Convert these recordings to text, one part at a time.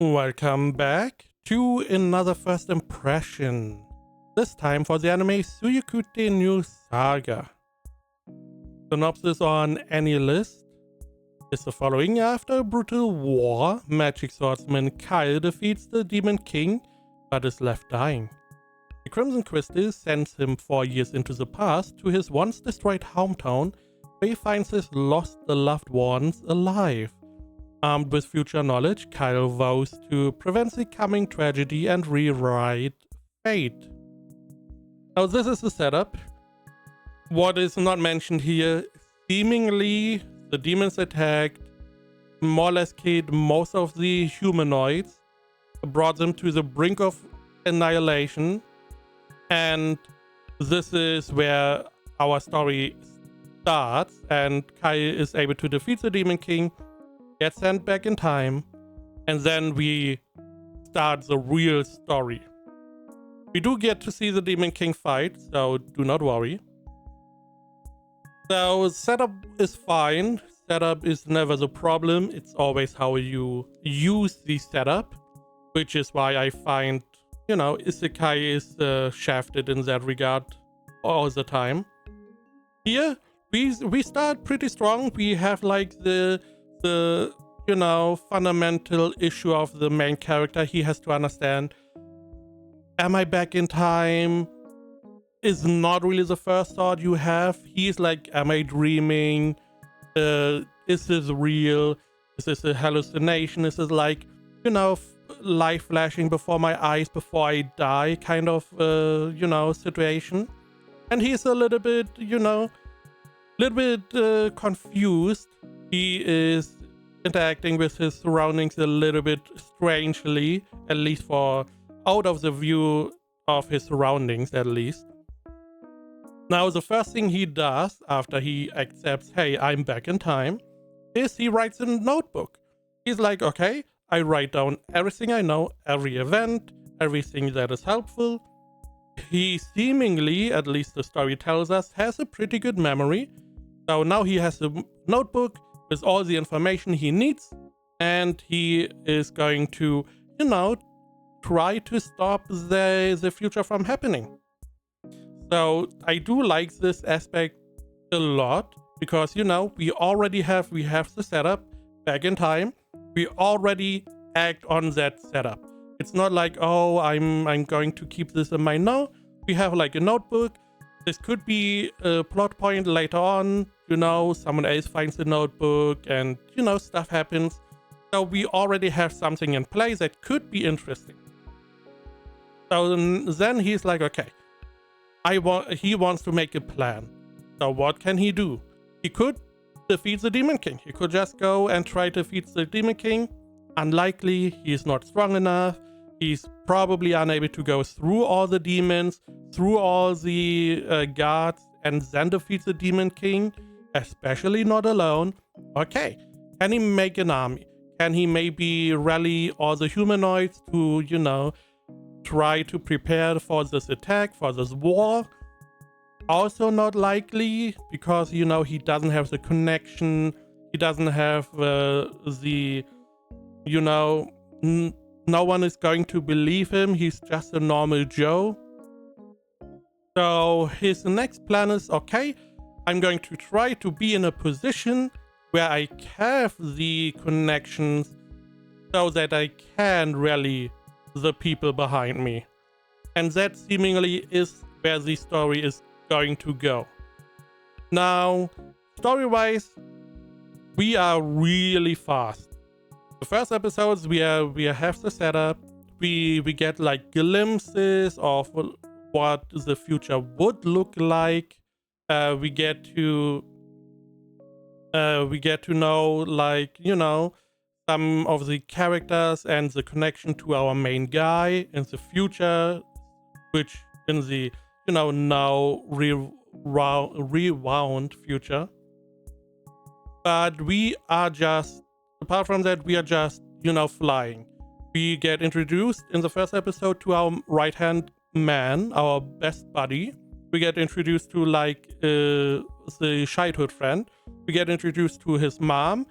Welcome back to another first impression. This time for the anime Tsuyokute New Saga. Synopsis on any list is the following. After a brutal war, magic swordsman Kyle defeats the Demon King but is left dying. The Crimson Crystal sends him 4 years into the past to his once destroyed hometown, where he finds his lost loved ones alive. Armed with future knowledge, Kyle vows to prevent the coming tragedy and rewrite fate. Now this is the setup. What is not mentioned here, seemingly the demons attacked, more or less killed most of the humanoids, brought them to the brink of annihilation, and this is where our story starts, and Kyle is able to defeat the Demon King, get sent back in time, and then we start the real story. We do get to see the Demon King fight, so do not worry. So setup is fine. Setup is never the problem. It's always how you use the setup, which is why I find, Isekai is shafted in that regard all the time. Here, we start pretty strong. We have like the fundamental issue of the main character. He has to understand, am I back in time? Is not really the first thought you have. He's like, am I dreaming? Is this real? Is this a hallucination? Is it like, light flashing before my eyes before I die kind of, situation? And he's a little bit, confused. He is interacting with his surroundings a little bit strangely, at least for out of the view of his surroundings, at least. Now, the first thing he does after he accepts, hey, I'm back in time, is he writes a notebook. He's like, okay, I write down everything I know, every event, everything that is helpful. He seemingly, at least the story tells us, has a pretty good memory. So now he has a notebook with all the information he needs, and he is going to, try to stop the future from happening. So I do like this aspect a lot because, we already have the setup back in time. We already act on that setup. It's not like, oh, I'm going to keep this in mind. No, we have like a notebook. This could be a plot point later on, someone else finds the notebook and, stuff happens. So we already have something in play that could be interesting. So then he's like, okay, he wants to make a plan. So what can he do? He could defeat the Demon King. He could just go and try to defeat the Demon King. Unlikely, he's not strong enough. He's probably unable to go through all the demons, through all the guards, and then defeat the Demon King, especially not alone. Okay, can he make an army? Can he maybe rally all the humanoids to, try to prepare for this attack, for this war? Also not likely, because, he doesn't have the connection. He doesn't have no one is going to believe him. He's just a normal Joe. So his next plan is, okay, I'm going to try to be in a position where I have the connections so that I can rally the people behind me. And that seemingly is where the story is going to go. Now, story-wise, we are really fast. The first episodes, we have the setup. We get like glimpses of what the future would look like. We get to know, like, some of the characters and the connection to our main guy in the future, which in the now rewound future. But we are just, apart from that, we are just, flying. We get introduced in the first episode to our right-hand man, our best buddy. We get introduced to like the childhood friend. We get introduced to his mom,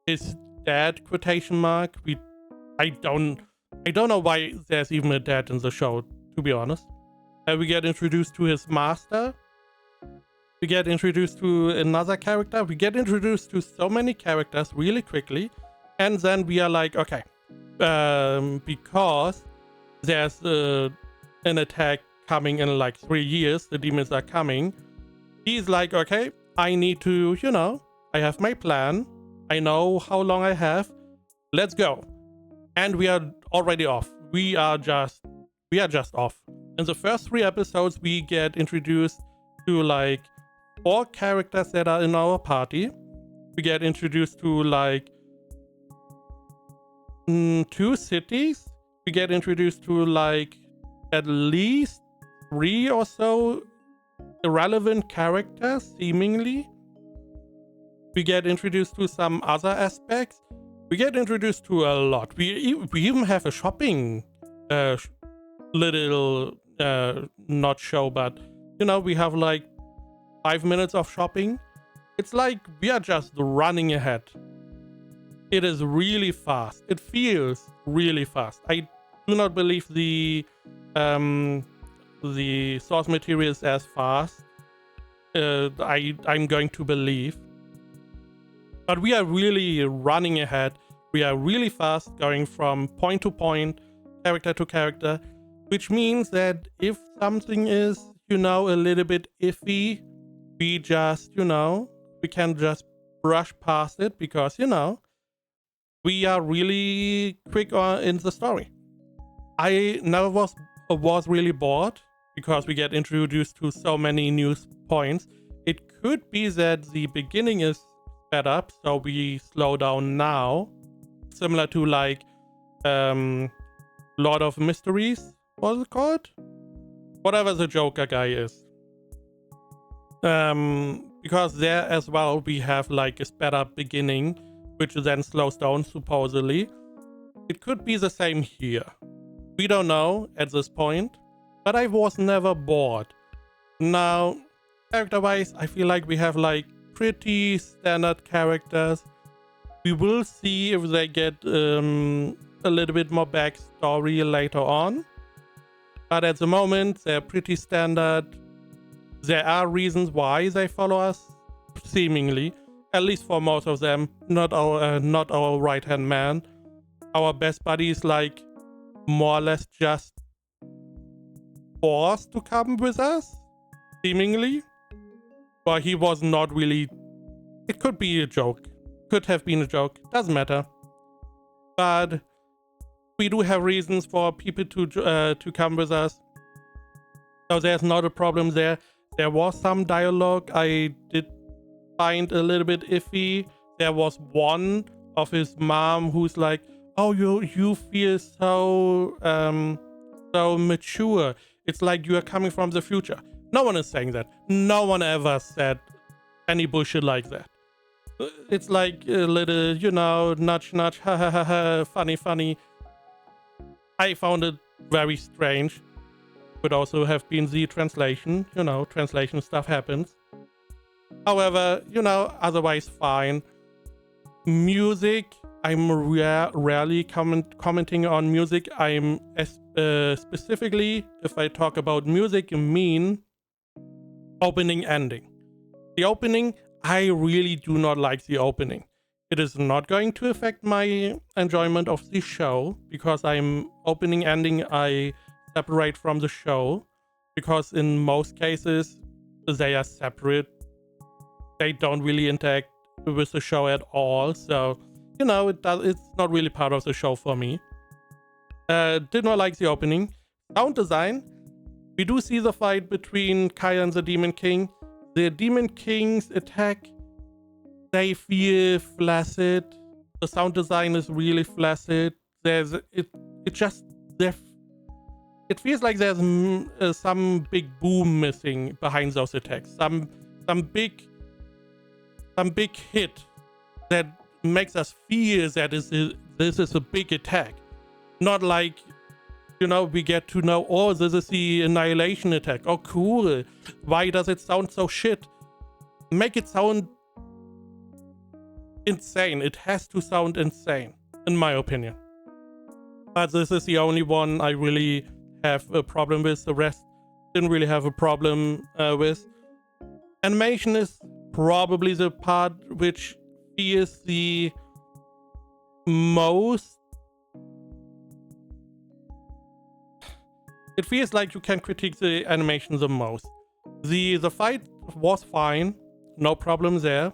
his dad, quotation mark. We I don't know why there's even a dad in the show, to be honest. We get introduced to his master. We get introduced to another character. We get introduced to so many characters really quickly. And then we are like, okay, because there's an attack coming in like 3 years, the demons are coming. He's like, okay, I need to, I have my plan. I know how long I have. Let's go. And we are already off. We are just off. In the first 3 episodes, we get introduced to like 4 characters that are in our party. We get introduced to like 2 cities. We get introduced to like at least 3 or so irrelevant characters, seemingly. We get introduced to some other aspects. We get introduced to a lot. We even have a shopping little not show, but we have like 5 minutes of shopping. It's like we are just running ahead. It is really fast. It feels really fast. I do not believe the source material is as fast. I'm going to believe. But we are really running ahead. We are really fast, going from point to point, character to character, which means that if something is, a little bit iffy, we just, we can just brush past it because, we are really quick in the story. I never was really bored because we get introduced to so many new points. It could be that the beginning is sped up, so we slow down now, similar to like Lord of Mysteries. What's it called? Whatever the Joker guy is. Because there as well we have like a sped up beginning, which then slows down supposedly. It could be the same here. We don't know at this point, but I was never bored. Now, character-wise, I feel like we have like pretty standard characters. We will see if they get a little bit more backstory later on. But at the moment, they're pretty standard. There are reasons why they follow us, seemingly. At least for most of them. Not our right-hand man. Our best buddy is like more or less just forced to come with us, seemingly. But he was not really. It could be a joke. Could have been a joke. Doesn't matter. But we do have reasons for people to come with us. So there's not a problem there. There was some dialogue I did find a little bit iffy. There was one of his mom who's like, "Oh, you feel so mature. It's like you are coming from the future." No one is saying that. No one ever said any bullshit like that. It's like a little, nudge, nudge, ha ha ha ha, funny. I found it very strange. Could also have been the translation. Translation stuff happens. However, otherwise fine. Music, I'm rarely commenting on music. I'm specifically, if I talk about music, mean opening ending. The opening, I really do not like the opening. It is not going to affect my enjoyment of the show because I'm opening ending I separate from the show because in most cases they are separate. They don't really interact with the show at all, so it's not really part of the show for me. Did not like the opening. Sound design, we do see the fight between Kaya and the Demon King. The Demon King's attack, they feel flaccid. The sound design is really flaccid. It feels like there's some big boom missing behind those attacks. Some big hit that makes us feel that this is a big attack. Not like, we get to know, oh, this is the annihilation attack. Oh, cool. Why does it sound so shit? Make it sound insane. It has to sound insane, in my opinion. but this is the only one I really have a problem with. The rest didn't really have a problem with. Animation is probably the part which feels the most. It feels like you can critique the animation the most. The fight was fine, no problem there.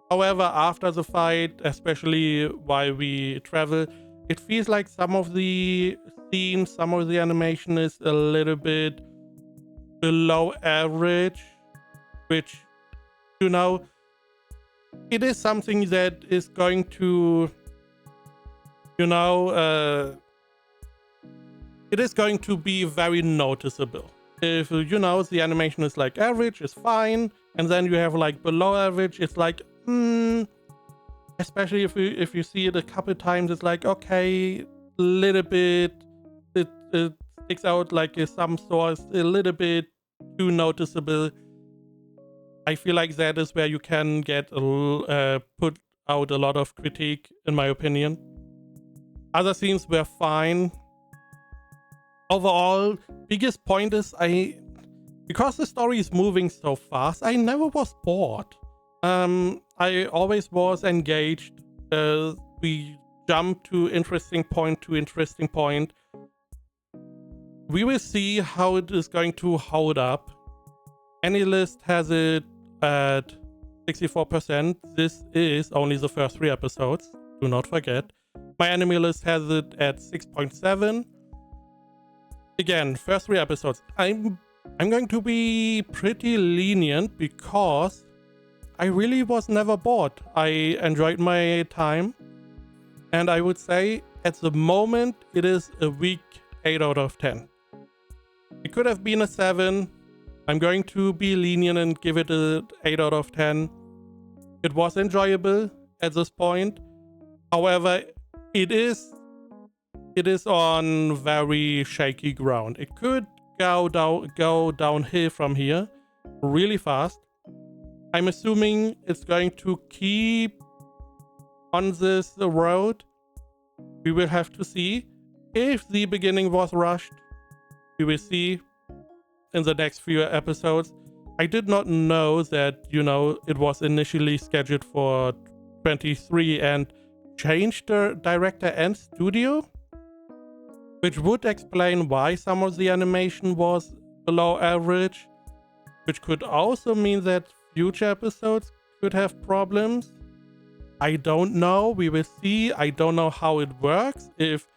However, after the fight, especially while we travel, it feels like some of the scenes, some of the animation is a little bit below average, which, you know, it is something that is going to, you know, it is going to be very noticeable. If, you know, the animation is like average, is fine, and then you have like below average, it's like, especially if you see it a couple times, it's like, okay, a little bit, it sticks out like some source, a little bit too noticeable. I feel like that is where you can get put out a lot of critique, in my opinion. Other scenes were fine. Overall, biggest point is because the story is moving so fast, I never was bored. I always was engaged. We jump to interesting point to interesting point. We will see how it is going to hold up. Any list has it at 64%. This is only the first 3 episodes. Do not forget. My anime list has it at 6.7. Again, first 3 episodes. I'm going to be pretty lenient because I really was never bored. I enjoyed my time, and I would say at the moment it is a weak 8 out of 10. It could have been a 7. I'm going to be lenient and give it a 8 out of 10. It was enjoyable at this point. However, it is on very shaky ground. It could go downhill from here really fast. I'm assuming it's going to keep on this road. We will have to see. If the beginning was rushed, we will see in the next few episodes. I did not know that, you know, it was initially scheduled for 23 and changed the director and studio, which would explain why some of the animation was below average, which could also mean that future episodes could have problems. I don't know. We will see. I don't know how it works. If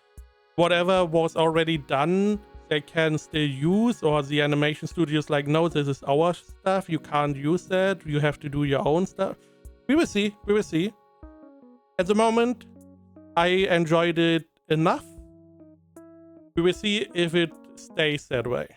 whatever was already done they can still use, or the animation studio's like, no, this is our stuff. You can't use that. You have to do your own stuff. We will see. We will see. At the moment, I enjoyed it enough. We will see if it stays that way.